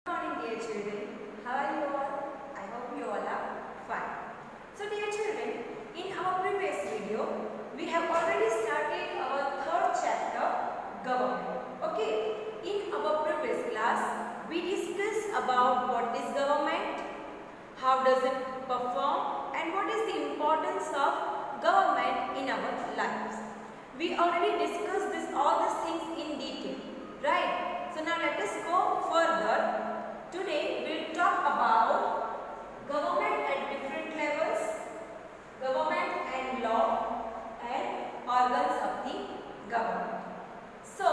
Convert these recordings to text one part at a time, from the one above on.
Good morning, dear children. How are you all? I hope you all are fine. So, dear children, in our previous video, we have already started our third chapter, government. Okay. In our previous class, we discussed about what is government, how does it perform, and what is the importance of government in our lives. We already discussed all these things in detail, right? So now let us go further. Today we will talk about government at different levels, government and law, and organs of the government. So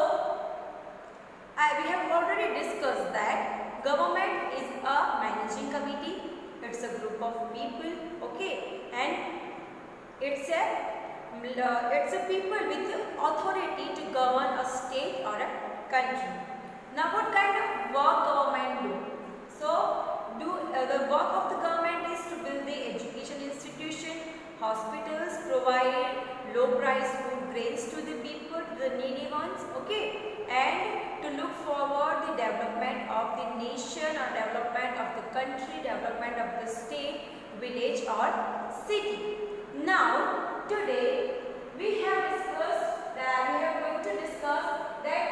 we have already discussed that government is a managing committee. It's a group of people, okay, and it's a people with the authority to govern a state or a country. Now, what kind of work government do? So, the work of the government is to build the education institution, hospitals, provide low-price food grains to the people, to the needy ones, okay, and to look forward the development of the nation or development of the country, development of the state, village or city. Now, today we are going to discuss that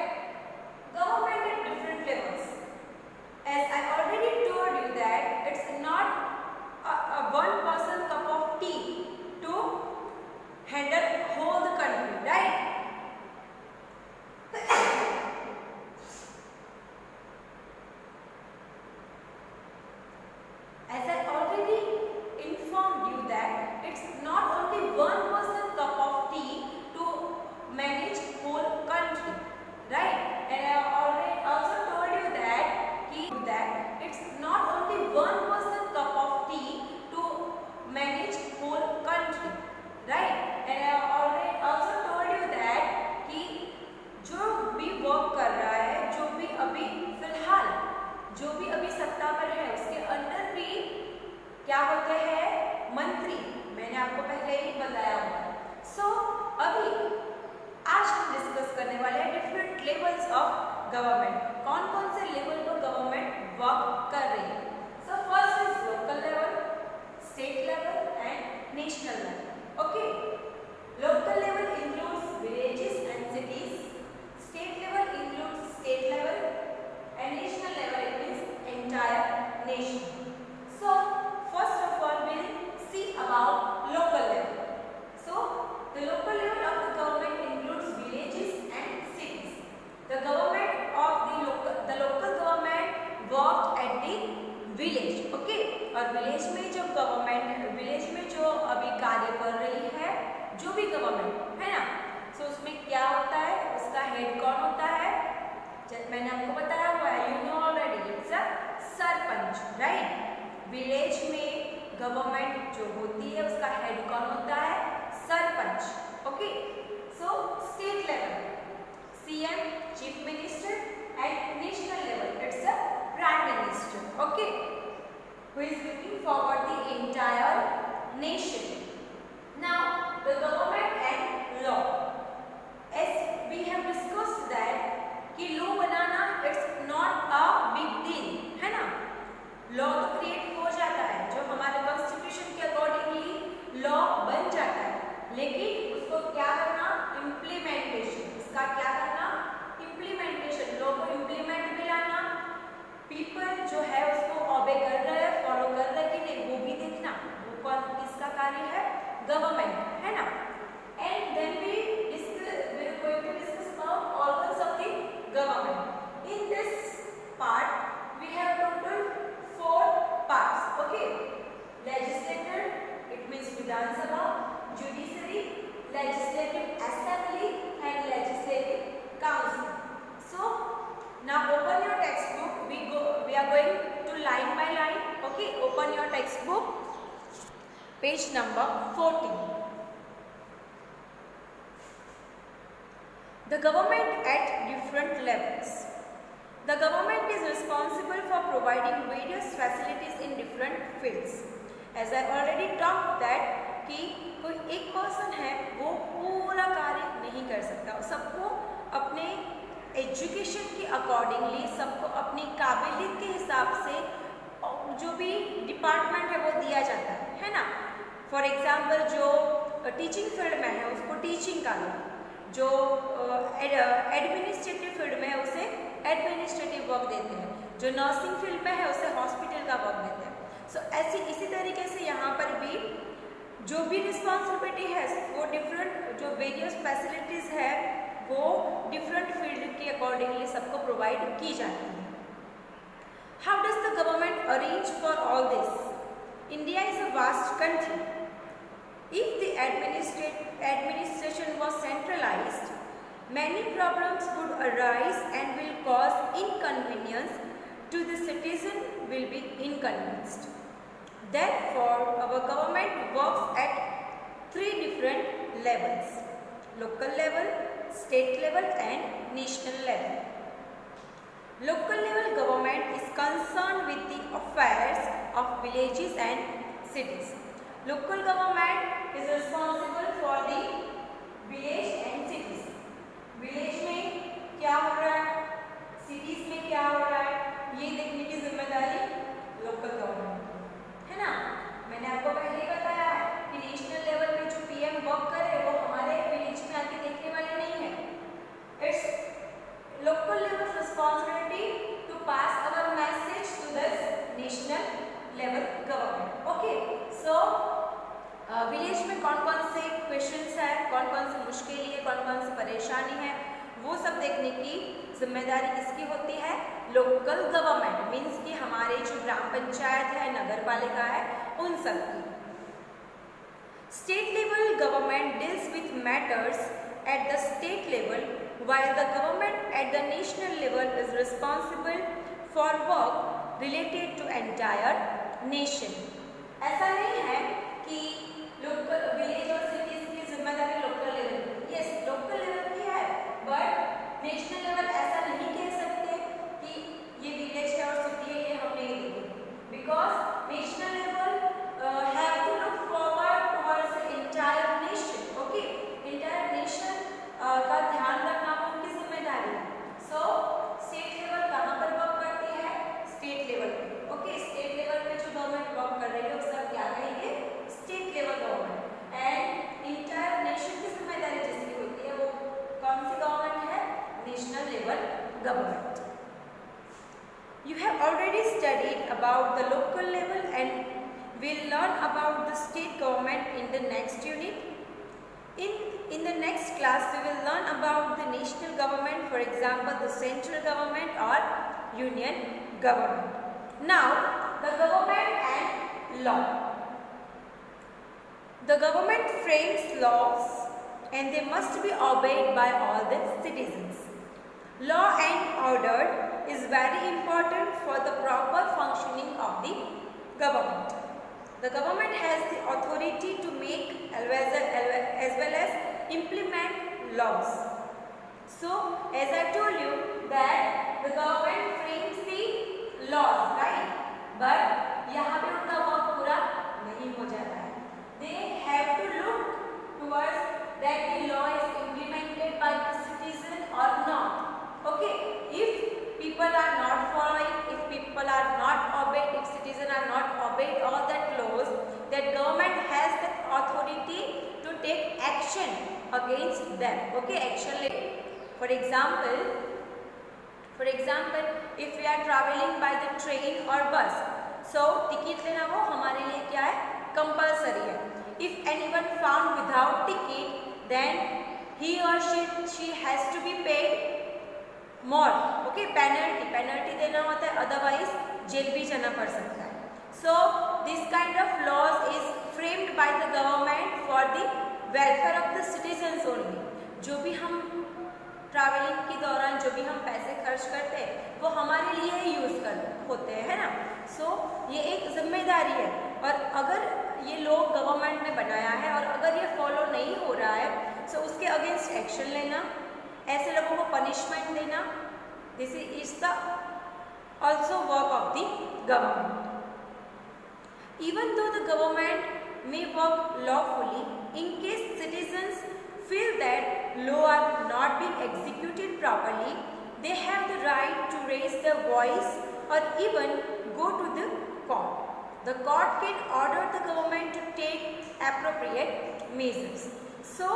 government at different levels. As I already told you that it's not a one person cup of tea to handle whole the country, right? As I already informed you that it's not only one person cup of tea to manage whole country, right? And I already also told you that it's not only one person cup of tea to manage whole country, right? And I already also told you that कि जो भी work कर रहा है, जो भी अभी फिलहाल जो भी अभी सत्ता पर है, उसके अंदर भी क्या होते हैं? मंत्री। मैंने आपको पहले ही बताया हुआ। सो अभी आज हम डिस्कस करने वाले हैं डिफरेंट लेवल्स ऑफ गवर्नमेंट। कौन कौन से लेवल पर गवर्नमेंट वर्क कर रही है? So first is local level, state level and national level. Okay, local level includes villages and cities, state level includes state level, and national level it means entire nation. So first of all we will see about local level. So the local level of the government includes villages and cities. The government of the local government worked at the village, okay? और village में जो government village में जो अभी कार्य कर रही है जो भी government है ना, so उसमें क्या होता है, उसका head कौन होता है? मैंने आपको बताया हुआ है, you know already, it's a sarpanch, right? Village में गवर्नमेंट जो होती है उसका हेड कौन होता है? Sarpanch, okay? So state level CM, chief minister, and national level it's a prime minister, okay, who is looking forward the entire nation. Now the government and law, as we have discussed that कि law बनाना it's not a big deal, है ना? Law तो create हो जाता है, जो हमारे कॉन्स्टिट्यूशन के अकॉर्डिंगली लॉ बन जाता है, लेकिन उसको क्या करना? इम्प्लीमेंटेशन. इसका क्या करना? इम्प्लीमेंटेशन. लॉ को इम्प्लीमेंट में लाना, पीपल जो है उसको ऑबे कर रहे हैं, फॉलो कर रहे हैं कि नहीं, वो भी देखना. वो कौन, किसका कार्य है? गवर्नमेंट, है ना? And then we are going to discuss about organs of the government. In this part, we have total 4 parts. Okay, legislature, it means Vidhan Sabha, judiciary, legislative assembly, and legislative council. So now open your textbook. We are going to line by line. Okay, open your textbook, page number 14. The government at different levels. The government is responsible for providing various facilities in different fields. As I already talked that कि कोई एक person है वो पूरा कार्य नहीं कर सकता, सबको अपने एजुकेशन के अकॉर्डिंगली सबको अपनी काबिलियत के हिसाब से जो भी डिपार्टमेंट है वो दिया जाता है ना। फॉर एग्जाम्पल जो टीचिंग फील्ड में है उसको टीचिंग का लो, जो एडमिनिस्ट्रेटिव फील्ड में है उसे एडमिनिस्ट्रेटिव वर्क देते हैं, जो नर्सिंग फील्ड में है उसे हॉस्पिटल का वर्क देते हैं। सो इसी तरीके से यहाँ पर भी जो भी रिस्पॉन्सिबिलिटी है वो डिफरेंट, जो वेरियस फैसिलिटीज़ है वो डिफरेंट फील्ड के अकॉर्डिंगली सबको प्रोवाइड की जाती है। How does the government arrange for all this? India is a vast country. If the administration was centralized, many problems would arise and will cause inconvenience to the citizen will be inconvenienced. Therefore, our government works at 3 different levels: local level, state level and national level. Local level government is concerned with the affairs of villages and cities. Local government is responsible for the village and cities. Village में क्या हो रहा है, cities में क्या हो रहा है, ये देखने की जिम्मेदारी लोकल गवर्नमेंट है ना। मैंने आपको पहले ही बताया कि नेशनल लेवल पे जो पीएम वर्क करे वो हमारे विलेज में आके देखने वाले नहीं है। It's local level responsibility to pass our message to the national level government. Okay, so village में कौन कौन से क्वेश्चंस है, कौन कौन सी मुश्किल है, कौन कौन सी परेशानी है, वो सब देखने की जिम्मेदारी किसकी होती है? लोकल गवर्नमेंट मीन्स कि हमारे जो ग्राम पंचायत है, नगर पालिका है, उन सब की। State level government deals with matters at the state level while the government at the national level is responsible for work related to entire nation. ऐसा नहीं है कि लोकल विलेज और सिटीज की जिम्मेदारी local level, yes local level की है, but national level ऐसा नहीं कह सकते कि ये विलेज है और सिटी है, ये हम नहीं देंगे, because national level have to look forward towards entire nation. Okay, entire nation का ध्यान रखना उनकी जिम्मेदारी है। सो स्टेट लेवल कहाँ पर वर्क करती है? स्टेट लेवल पे। ओके, स्टेट लेवल पे जो गवर्नमेंट वर्क कर रही है उसे आप क्या कहेंगे? State level government. And entire nation की जिम्मेदारी जिसकी होती है वो कौन सी गवर्नमेंट है? National level government. You have already studied about the local level and will learn about the state government in the next unit. In the next class, we will learn about the national government, for example, the central government or union government. Now, the government and law. The government frames laws and they must be obeyed by all the citizens. Law and order is very important for the proper functioning of the government. The government has the authority to make as well as implement laws. So, as I told you that the government frames the laws, right? But यहाँ पे उनका work पूरा नहीं हो जाता है. They have to look towards that the law is implemented by the citizen or not. Okay, if people are not following, if people are not obeyed, if citizens are not obeyed all that laws, that government has the authority to take action against them. Okay, action. For example, if we are traveling by the train or bus, so ticket लेना वो हमारे लिए क्या है? Compulsory है. If anyone found without ticket, then he or she has to be paid more. Okay, penalty देना होता है, otherwise जेल भी जाना पड़ सकता है. So this kind of laws is framed by the government for the welfare of the citizens only. जो भी हम ट्रैवलिंग के दौरान जो भी हम पैसे खर्च करते हैं वो हमारे लिए ही यूज़ होते हैं, है ना. So ये एक जिम्मेदारी है, और अगर ये लोग गवर्नमेंट ने बनाया है और अगर ये फॉलो नहीं हो रहा है, so उसके अगेंस्ट एक्शन लेना, ऐसे लोगों को पनिशमेंट देना, this is the also work of the government. Even though the government may work lawfully, in case citizens feel that law are not being executed properly, they have the right to raise their voice or even go to the court. The court can order the government to take appropriate measures. So,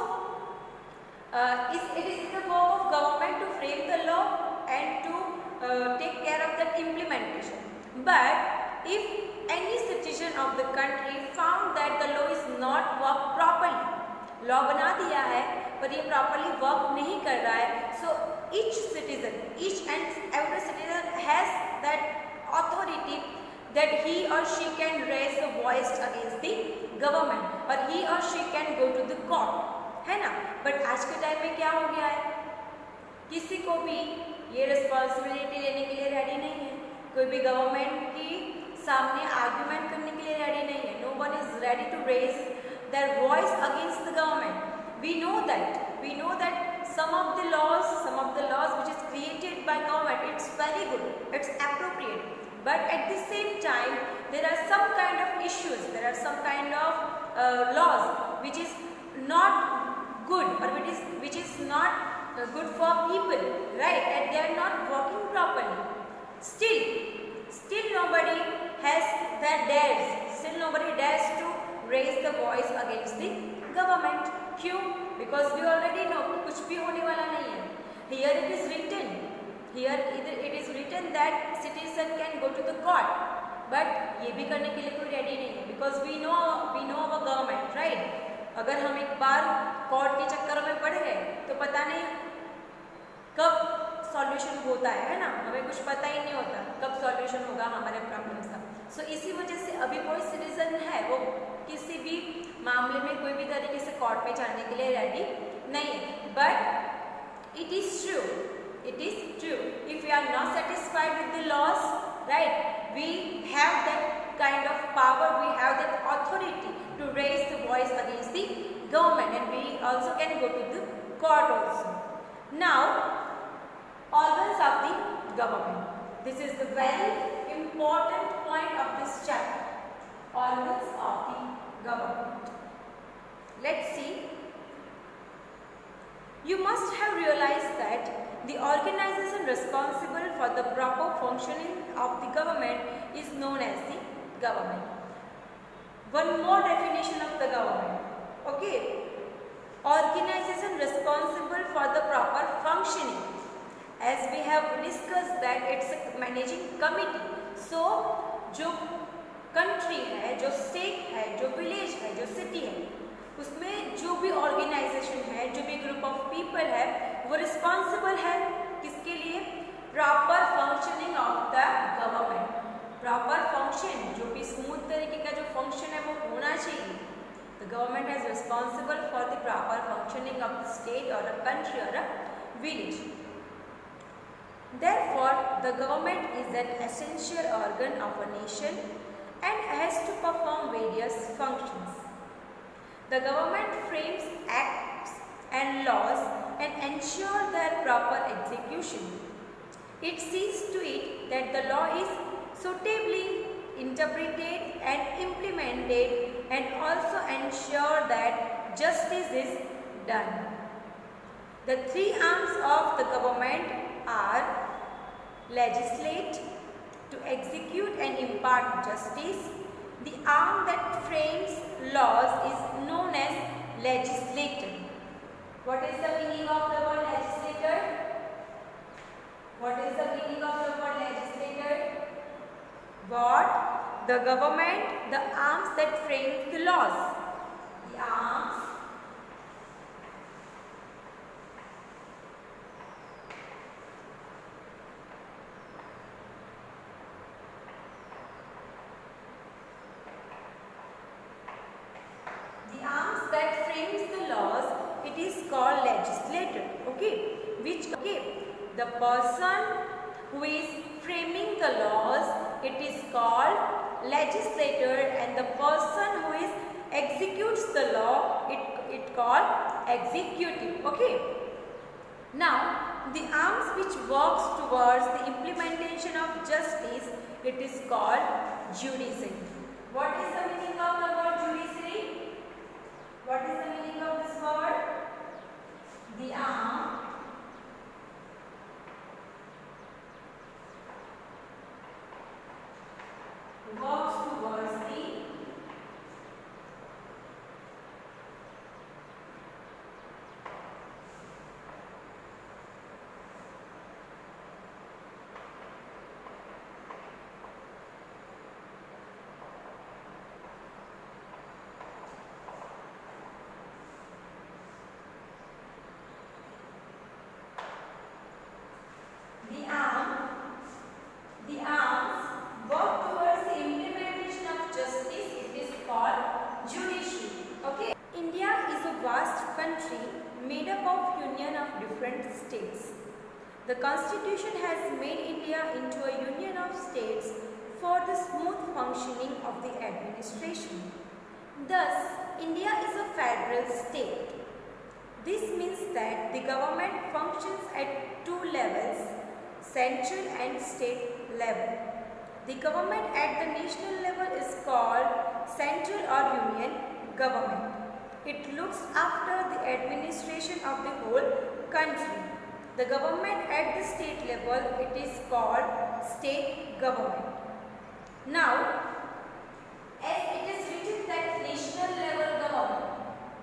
it is the work of government to frame the law and to take care of that implementation. But if any citizen of the country found that the law is not work properly, law बना दिया है पर ये properly work नहीं कर रहा है, so each and every citizen has that authority that he or she can raise a voice against the government or he or she can go to the court, है ना. बट आज के time में क्या हो गया है, किसी को भी ये रिस्पॉन्सिबिलिटी लेने के लिए रेडी नहीं है, कोई भी गवर्नमेंट की सामने आर्ग्यूमेंट करने के लिए रेडी नहीं है. No one is ready to raise their voice against the government. We know that some of the laws which is created by government, it's very good, it's appropriate, but at the same time there are some kind of issues, there are some kind of laws which is not good or which is not good for people, right, and they are not working properly. Still nobody dares to raise the voice against the government. क्यों? Because we already know कुछ भी होने वाला नहीं है. Here it is written that citizen can go to the court, but ये भी करने के लिए कोई ready नहीं है. Because we know our government, right? अगर हम एक बार कोर्ट के चक्करों में पड़ गए तो पता नहीं कब सॉल्यूशन होता है ना, हमें कुछ पता ही नहीं होता कब सॉल्यूशन होगा हमारे प्रॉब्लम्स का. सो इसी वजह से अभी कोई सिटीजन है वो किसी भी मामले में कोई भी तरीके से कोर्ट में जाने के लिए रेडी नहीं है. But it is true if you are not satisfied with the laws, right, we have that kind of power, we have that authority to raise the voice against the government and we also can go to the court also. Now organs of the government. This is the very important point of this chapter. Organs of the government. Let's see. You must have realized that the organization responsible for the proper functioning of the government is known as the government. One more definition of the government. Okay. Organization responsible for the proper functioning. As we have discussed that it's a managing committee. So जो country है, जो state है, जो village है, जो city है, उसमें जो भी organization है, जो भी group of people है, वो responsible है किसके लिए? Proper functioning of the government. Proper function, जो भी smooth तरीके का जो function है वो होना चाहिए. The government is responsible for the proper functioning of the state or a country or a village. Therefore, the government is an essential organ of a nation and has to perform various functions. The government frames acts and laws and ensures their proper execution. It sees to it that the law is suitably interpreted and implemented and also ensure that justice is done. The three arms of the government are legislate, to execute and impart justice. The arm that frames laws is known as legislator. What is the meaning of the word legislator? What is the meaning of the word legislator? What? The government, the arms that frame the laws. The arms that frames the laws, it is called legislator. Okay, the person who is framing the laws, it is called legislator, and the person who is executes the law, it called executive. Okay, now the arms which works towards the implementation of justice, it is called judiciary. What is the meaning of the word judiciary? What is the meaning of this word? The arm of different states. The Constitution has made India into a union of states for the smooth functioning of the administration. Thus, India is a federal state. This means that the government functions at two levels, central and state level. The government at the national level is called central or union government. It looks after the administration of the whole country. The government at the state level, it is called state government. Now, as it is written that national level government,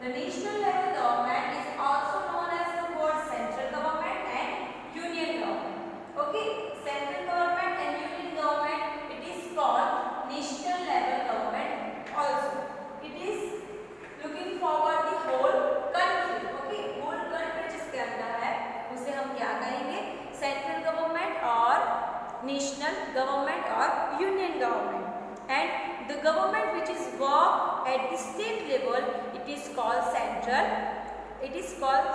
the national level government is also known as the word central government and union government. Okay, central government and union government, it is called national level government also. It is looking forward the whole country. Okay, whole country जिसके अंदर है उसे हम क्या कहेंगे, central government और national government और union government. And the government which is work at the state level, it is called central. It is called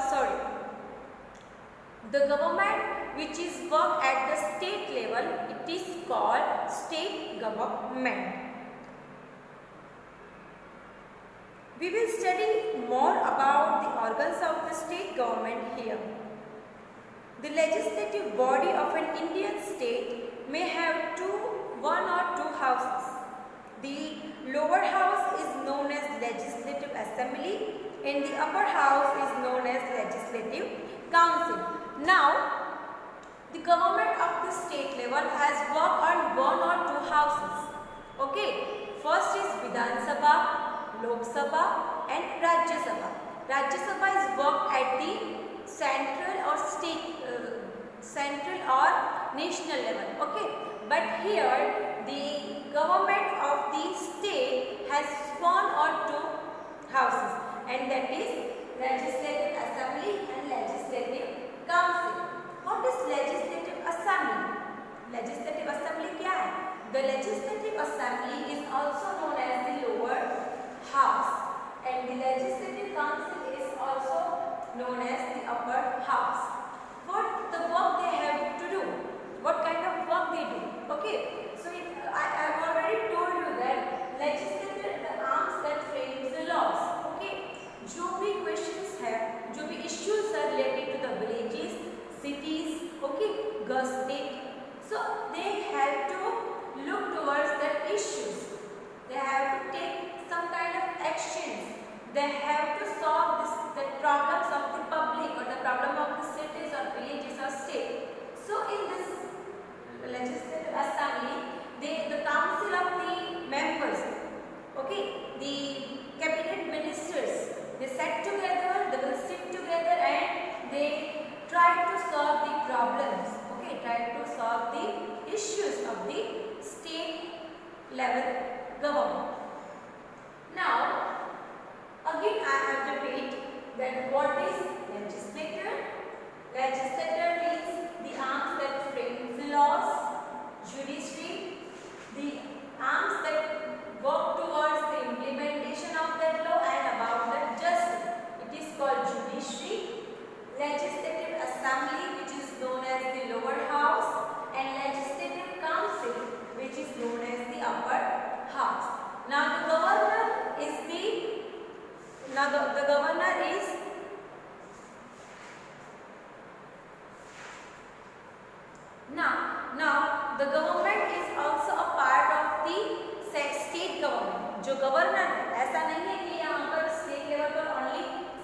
the government which is work at the state level, it is called state government. We will study more about the organs of the state government here. The legislative body of an Indian state may have one or two houses. The lower house is known as Legislative Assembly and the upper house is known as Legislative Council. Now, the government of the state level has work on one or two houses. Okay, first is Vidhan Sabha, Lok Sabha and Rajya Sabha. Rajya Sabha is work at the central or national level. Okay, but here the government of the state has one or two houses, and that is Legislative Assembly and Legislative Council. What is Legislative Assembly? Legislative Assembly क्या है? The Legislative Assembly is also known as the lower house, and the Legislative Council is also known as the upper house. What the work they have to do? What kind of work they do? Okay, so I have already told you that legislature the arms that frames the laws. Okay, जो भी questions है, जो भी issues are related to the villages, cities, okay, state, so they have to look towards the issues. They have to take some kind of actions. They have to solve the problems of the public or the problem of the cities or villages or state. So in this legislative assembly, the council of the members, okay, the cabinet ministers, they sat together, they will sit together and they try to solve the problems, okay, try to solve the issues of the state level government. Now, again I have to repeat that what is legislature? Legislature means the arms that frame laws. Judiciary, the arms that work towards the implementation of that law and about the justice. It is called judiciary. Legislative Assembly, which is known as the lower house, and Legislative Council, which is known as the upper house. Now the governor is Now the government is also a part of the state government. जो governor है, ऐसा नहीं है कि यहाँ पर state level पर only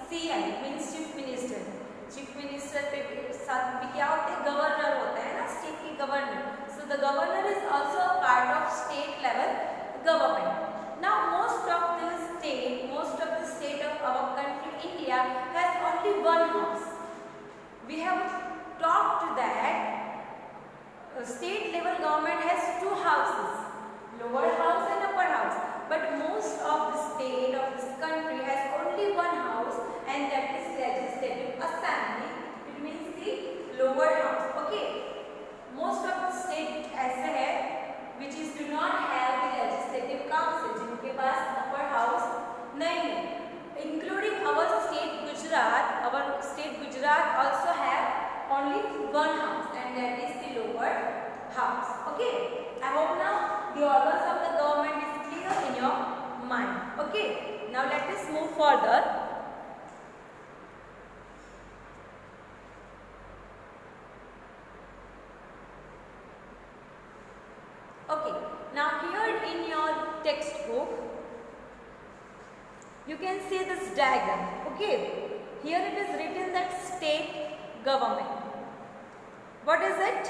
CM means chief minister पे साथ भी क्या होते हैं, गवर्नर होता है ना, स्टेट के governor. So the governor is also a part of state level government. Now most of the state of our country India has only one house. We have talked that state level government has two houses, lower house and upper house, but most of the state of this country has only one house, and that is Legislative Assembly. It means the lower house. Okay, most of the state ऐसे है which is do not have the Legislative Council, जिनके पास upper house नहीं है, including our state Gujarat also one house, and that is the lower house. Okay. I hope now the organs of the government is clear in your mind. Okay. Now let us move further. Okay. Now here in your textbook, you can see this diagram. Okay. Here it is written that state government. What is it?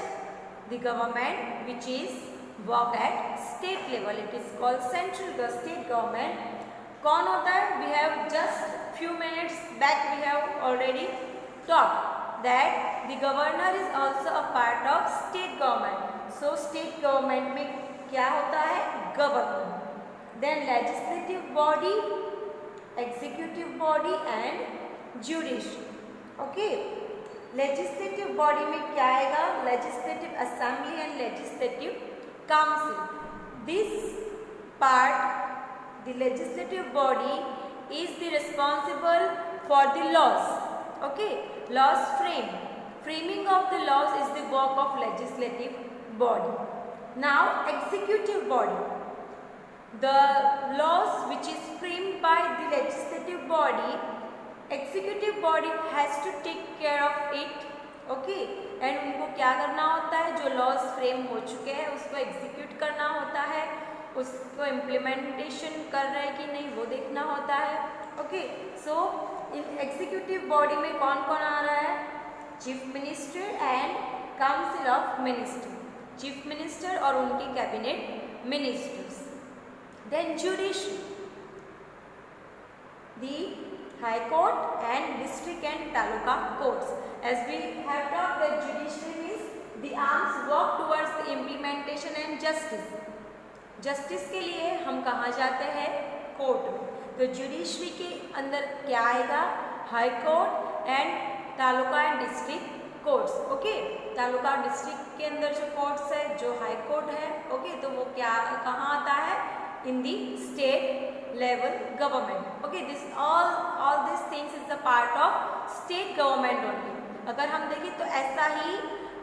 The government which is work at state level. It is called central state government. कौन होता है? We have just few minutes back we have already talked that the governor is also a part of state government. So state government में क्या होता है? Governor. Then legislative body, executive body and judiciary. Okay. Legislative body में क्या आएगा? Legislative assembly and legislative council. This part, the legislative body is the responsible for the laws. Okay. Laws framing of the laws is the work of legislative body. Now executive body, the laws which is framed by the legislative body, executive body has to take care of it. Okay. And उनको क्या करना होता है? जो laws frame हो चुके हैं उसको एग्जीक्यूट करना होता है, उसको इम्प्लीमेंटेशन कर रहे हैं कि नहीं वो देखना होता है. Okay. So in executive body में कौन कौन आ रहा है? Chief minister and council of minister. Chief minister और उनके cabinet ministers. Then judiciary, the High Court and District and Taluka Courts. As we have talked that judiciary is the arms work towards the implementation and justice. Justice के लिए हम कहाँ जाते हैं? Court में. तो जुडिशरी के अंदर क्या आएगा? High court and taluka and district courts. Okay. Taluka और डिस्ट्रिक्ट के अंदर जो कोर्ट्स है, जो हाई कोर्ट है, ओके, तो वो क्या कहाँ आता है? In the state level government. Okay, this all these things is a part of state government only. अगर हम देखें तो ऐसा ही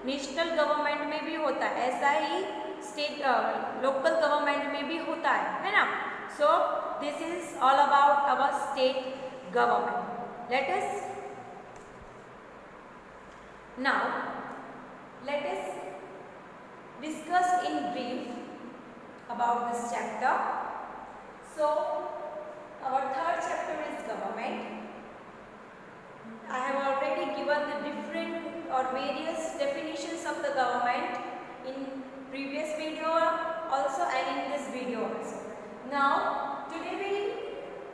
नेशनल गवर्नमेंट में भी होता है, ऐसा ही स्टेट लोकल गवर्नमेंट में भी होता है ना. So this is all about our state government. Let us now let us discuss in brief about this chapter. So our third chapter is government. I have already given the different or various definitions of the government in previous video also and in this video also. Now today we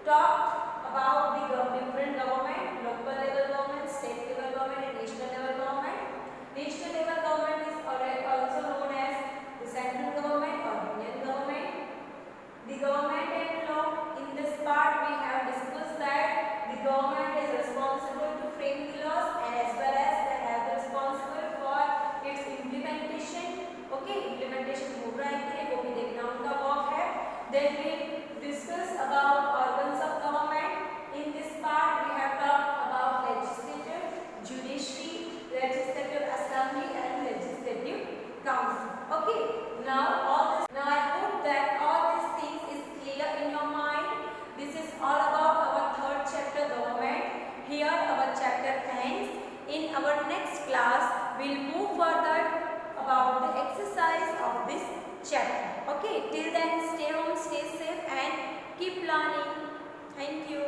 talk about the different government, local level government, state level government and national level government. National level government is also known as the central government or union government. The government and law, in this part we have discussed that the government is responsible to frame the laws and as well as they have the responsible for its implementation. Okay, implementation हो रहा है कि नहीं वो भी देखना उनका work है. Then we discuss about organs of government. In this part we have talked about legislative, judiciary, legislative assembly and legislative council. Okay, now I hope that all these things is clear in your mind. This is all about our third chapter, government. Here our chapter ends. In our next class we'll move further about the exercise of this chapter. Okay, till then stay home, stay safe and keep learning. Thank you.